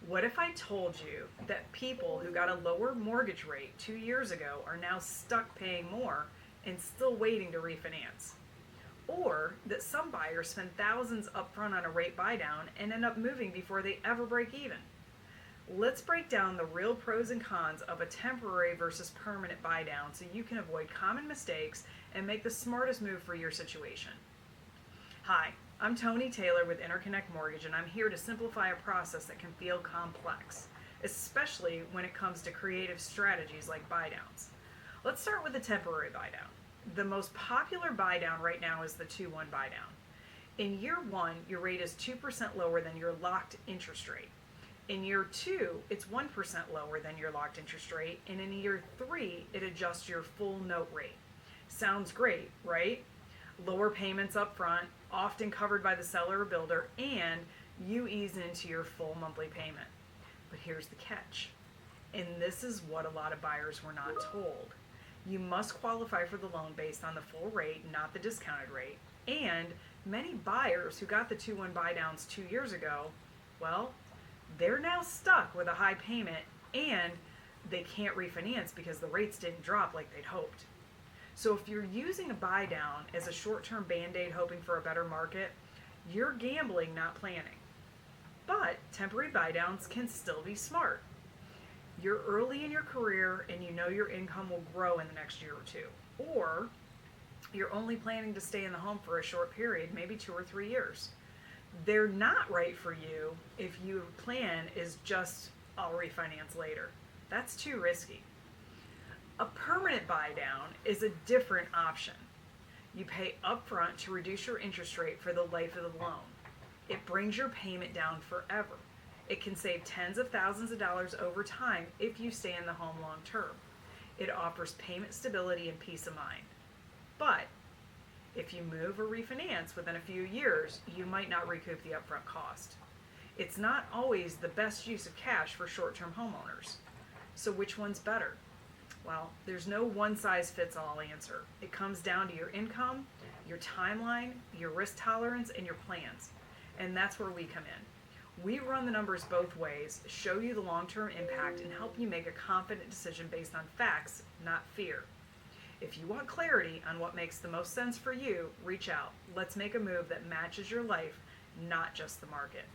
What if I told you that people who got a lower mortgage rate 2 years ago are now stuck paying more and still waiting to refinance? Or that some buyers spend thousands upfront on a rate buydown and end up moving before they ever break even? Let's break down the real pros and cons of a temporary versus permanent buydown so you can avoid common mistakes and make the smartest move for your situation. Hi, I'm Toni Taylor with Interconnect Mortgage, and I'm here to simplify a process that can feel complex, especially when it comes to creative strategies like buydowns. Let's start with the temporary buydown. The most popular buydown right now is the 2-1 buydown. In year one, your rate is 2% lower than your locked interest rate. In year two, it's 1% lower than your locked interest rate, and in year three, it adjusts your full note rate. Sounds great, right? Lower payments up front, often covered by the seller or builder, and you ease into your full monthly payment. But here's the catch, and this is what a lot of buyers were not told. You must qualify for the loan based on the full rate, not the discounted rate. And many buyers who got the 2-1 buydowns 2 years ago, well, they're now stuck with a high payment and they can't refinance because the rates didn't drop like they'd hoped. So if you're using a buydown as a short-term band-aid hoping for a better market, you're gambling, not planning. But temporary buydowns can still be smart. You're early in your career and you know your income will grow in the next year or two. Or you're only planning to stay in the home for a short period, maybe 2 or 3 years. They're not right for you if your plan is just, I'll refinance later. That's too risky. A permanent buydown is a different option. You pay upfront to reduce your interest rate for the life of the loan. It brings your payment down forever. It can save tens of thousands of dollars over time if you stay in the home long term. It offers payment stability and peace of mind. But if you move or refinance within a few years, you might not recoup the upfront cost. It's not always the best use of cash for short-term homeowners. So which one's better? Well, there's no one-size-fits-all answer. It comes down to your income, your timeline, your risk tolerance, and your plans. And that's where we come in. We run the numbers both ways, show you the long-term impact, and help you make a confident decision based on facts, not fear. If you want clarity on what makes the most sense for you, reach out. Let's make a move that matches your life, not just the market.